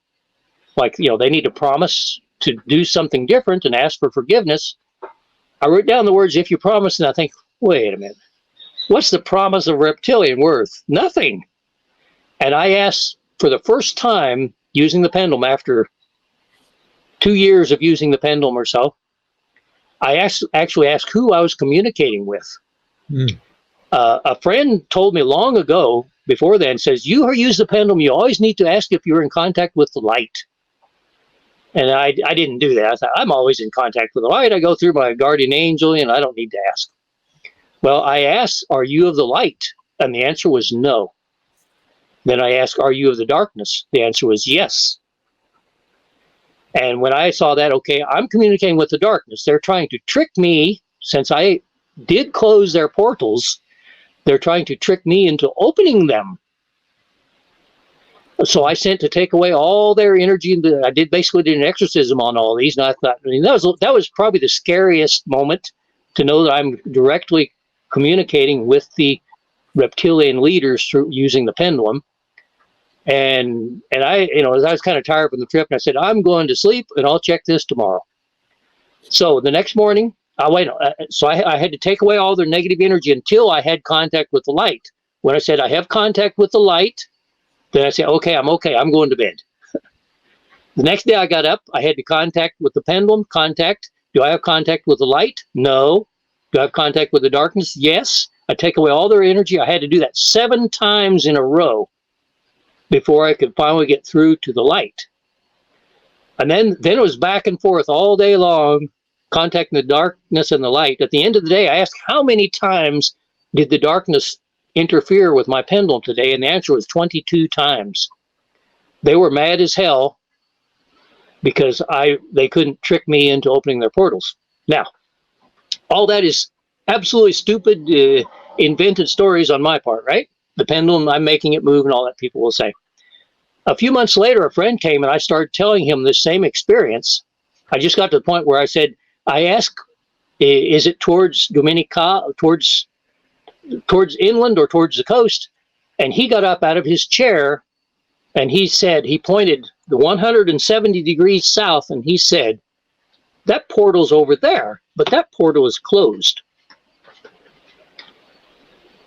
they need to promise to do something different and ask for forgiveness. I wrote down the words, if you promise, and I think, wait a minute. What's the promise of reptilian worth? Nothing. And I asked for the first time using the pendulum after 2 years of using the pendulum or so, I actually asked who I was communicating with. A friend told me long ago, before then, says, you who use the pendulum, you always need to ask if you're in contact with the light. And I didn't do that. I thought, I'm always in contact with the light. I go through my guardian angel, and I don't need to ask. Well, I asked, are you of the light? And the answer was no. Then I asked, are you of the darkness? The answer was yes. And when I saw that, okay, I'm communicating with the darkness. They're trying to trick me, since I did close their portals, they're trying to trick me into opening them. So I sent to take away all their energy. I basically did an exorcism on all these. And I thought, that was probably the scariest moment, to know that I'm directly communicating with the reptilian leaders through using the pendulum. And I, as I was kind of tired from the trip, and I said, I'm going to sleep, and I'll check this tomorrow. So the next morning, I had to take away all their negative energy until I had contact with the light. When I said I have contact with the light, then I said, okay, I'm going to bed. The next day I got up, I had to contact with the pendulum, contact. Do I have contact with the light? No. Do I have contact with the darkness? Yes. I take away all their energy. I had to do that 7 times in a row before I could finally get through to the light. And then it was back and forth all day long, contacting the darkness and the light. At the end of the day, I asked, how many times did the darkness interfere with my pendulum today? And the answer was 22 times. They were mad as hell because they couldn't trick me into opening their portals. Now, all that is absolutely stupid, invented stories on my part, right? The pendulum, I'm making it move and all that, people will say. A few months later, a friend came and I started telling him the same experience. I just got to the point where I asked, is it towards Dominica, towards inland or towards the coast? And he got up out of his chair and he pointed the 170 degrees south and he said, that portal's over there, but that portal is closed.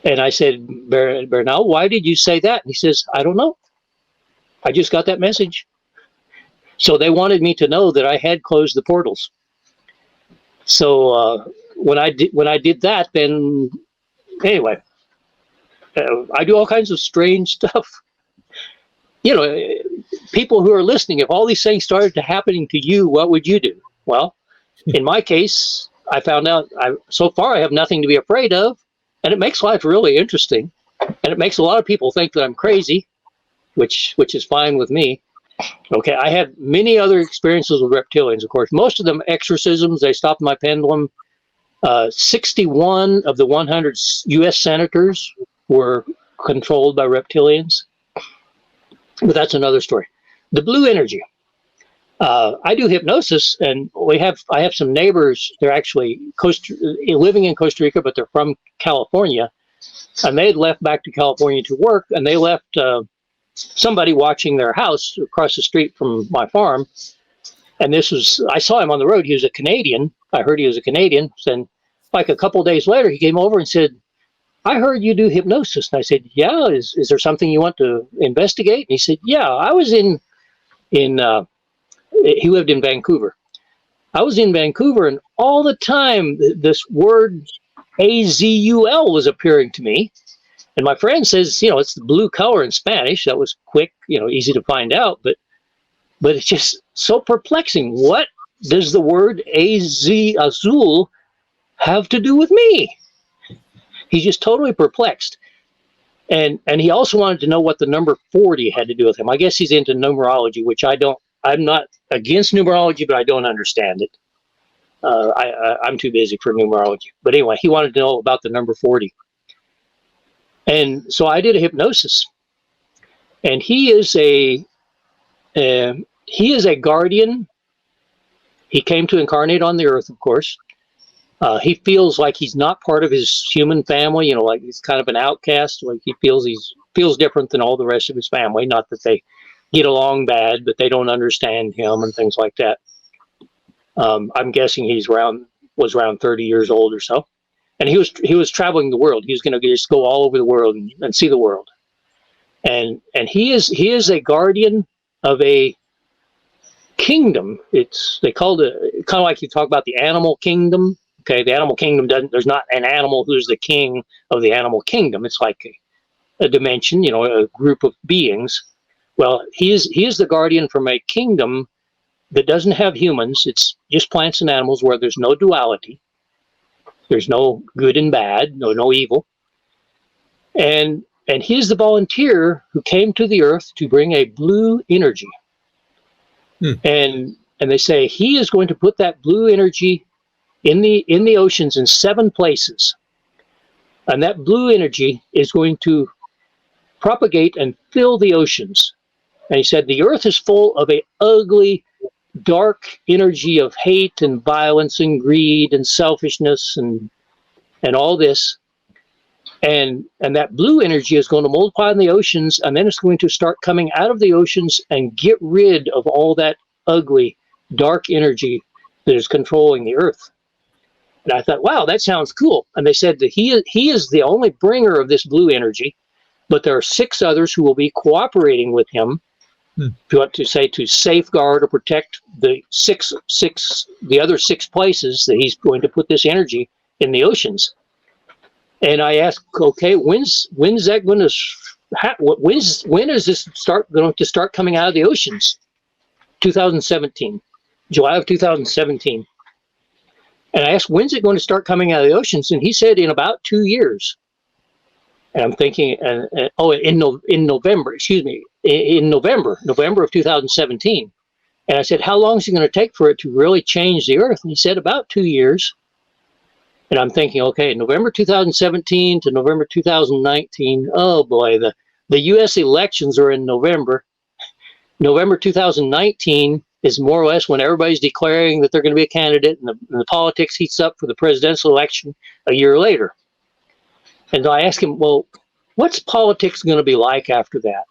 And I said, Bernal, why did you say that? And he says, I don't know. I just got that message. So they wanted me to know that I had closed the portals. So when I did that, then anyway, I do all kinds of strange stuff. People who are listening, if all these things started to happening to you, what would you do? Well, in my case, I found out so far I have nothing to be afraid of, and it makes life really interesting. And it makes a lot of people think that I'm crazy, which is fine with me. Okay, I had many other experiences with reptilians, of course. Most of them exorcisms. They stopped my pendulum. 61 of the 100 U.S. senators were controlled by reptilians. But that's another story. The blue energy. I do hypnosis, and I have some neighbors. They're actually living in Costa Rica, but they're from California. And they had left back to California to work, and they left somebody watching their house across the street from my farm. And I saw him on the road. He was a Canadian. I heard he was a Canadian. And like a couple of days later, he came over and said, I heard you do hypnosis. And I said, yeah, is there something you want to investigate? And he said, yeah, I was he lived in Vancouver. I was in Vancouver, and all the time this word AZUL was appearing to me. And my friend says, it's the blue color in Spanish. That was quick, easy to find out, but it's just so perplexing. What does the word azul have to do with me? He's just totally perplexed. And he also wanted to know what the number 40 had to do with him. I guess he's into numerology, which I'm not against numerology, but I don't understand it. I'm too busy for numerology. But anyway, he wanted to know about the number 40. And so I did a hypnosis. And he is a guardian. He came to incarnate on the earth, of course. He feels like he's not part of his human family, like he's kind of an outcast. Like he feels different than all the rest of his family. Not that they get along bad, but they don't understand him and things like that. I'm guessing he was around 30 years old or so. And he was traveling the world. He was going to just go all over the world and see the world. And he is a guardian of a kingdom. They called it kind of like you talk about the animal kingdom. Okay, the animal kingdom there's not an animal who's the king of the animal kingdom. It's like a dimension, a group of beings. Well, he is the guardian from a kingdom that doesn't have humans. It's just plants and animals where there's no duality. There's no good and bad, no evil. And he's the volunteer who came to the earth to bring a blue energy. And they say he is going to put that blue energy in the oceans in 7 places. And that blue energy is going to propagate and fill the oceans. And he said the earth is full of a ugly, dark energy of hate and violence and greed and selfishness and all this. And that blue energy is going to multiply in the oceans, and then it's going to start coming out of the oceans and get rid of all that ugly, dark energy that is controlling the Earth. And I thought, wow, that sounds cool. And they said that he is the only bringer of this blue energy, but there are 6 others who will be cooperating with him to safeguard or protect the other 6 places that he's going to put this energy in the oceans. And I asked, okay, when's that going to when is this going to start coming out of the oceans? 2017, July of 2017. And I asked, when's it going to start coming out of the oceans? And he said, in about 2 years. And I'm thinking, in November of 2017. And I said, how long is it going to take for it to really change the Earth? And he said, about 2 years. And I'm thinking, okay, November 2017 to November 2019. Oh boy, the U.S. elections are in November. November 2019 is more or less when everybody's declaring that they're going to be a candidate, and the politics heats up for the presidential election a year later. And I asked him, well, what's politics going to be like after that?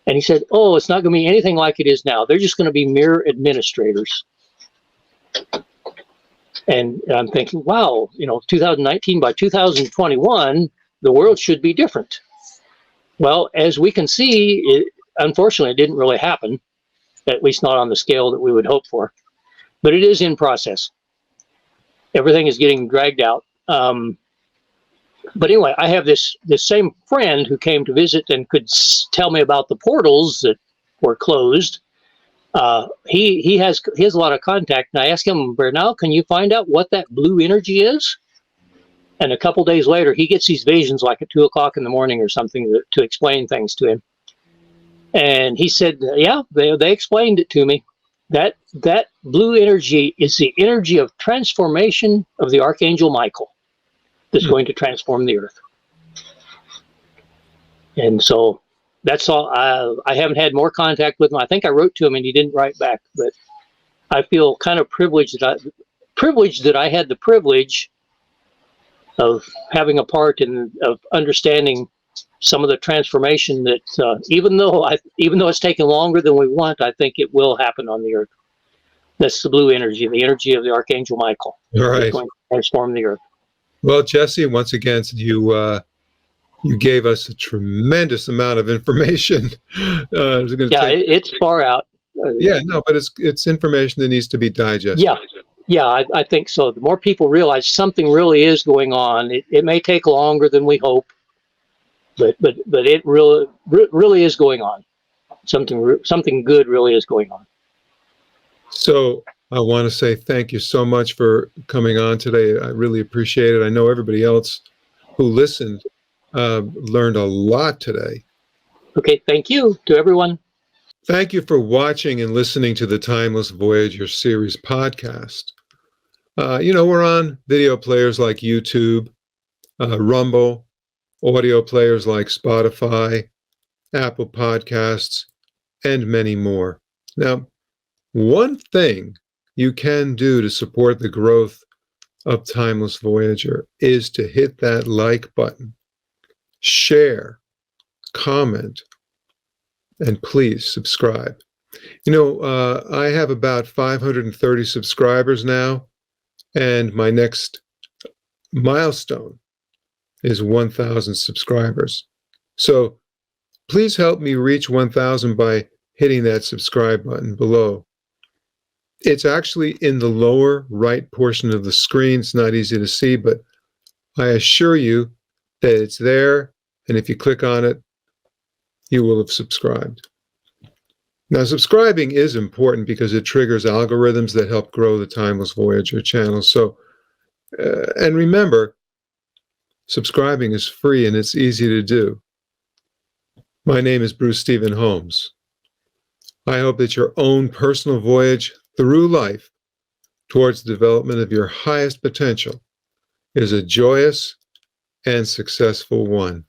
And he said, oh, it's not going to be anything like it is now. They're just going to be mere administrators. And I'm thinking, wow, 2019, by 2021, the world should be different. Well, as we can see, unfortunately, it didn't really happen, at least not on the scale that we would hope for. But it is in process. Everything is getting dragged out. But anyway, I have this same friend who came to visit and could tell me about the portals that were closed. He has a lot of contact, and I asked him, Bernal, can you find out what that blue energy is? And a couple days later, he gets these visions like at 2 o'clock in the morning or something to explain things to him. And he said, yeah, they explained it to me. That blue energy is the energy of transformation of the Archangel Michael that's going to transform the Earth. And so that's all. I haven't had more contact with him. I think I wrote to him and he didn't write back, but I feel kind of privileged that I had the privilege of having a part of understanding some of the transformation that even though it's taken longer than we want, I think it will happen on the Earth. That's the blue energy, the energy of the Archangel Michael. All right. It's going to transform the Earth. Well, Jesse, once again, you gave us a tremendous amount of information. It's far out. But it's information that needs to be digested. I think so. The more people realize something really is going on, it may take longer than we hope, but it really is going on. Something good really is going on. So I want to say thank you so much for coming on today. I really appreciate it. I know everybody else who listened learned a lot today. Okay, thank you to everyone. Thank you for watching and listening to the Timeless Voyager series podcast. We're on video players like YouTube, Rumble, audio players like Spotify, Apple Podcasts, and many more. Now, one thing you can do to support the growth of Timeless Voyager is to hit that like button, share, comment, and please subscribe. I have about 530 subscribers now, and my next milestone is 1,000 subscribers. So please help me reach 1,000 by hitting that subscribe button below. It's actually in the lower right portion of the screen. It's not easy to see, but I assure you that it's there, and if you click on it, you will have subscribed. Now, subscribing is important because it triggers algorithms that help grow the Timeless Voyager channel. So, and remember, subscribing is free and it's easy to do. My name is Bruce Stephen Holmes. I hope that your own personal voyage through life towards the development of your highest potential is a joyous and successful one.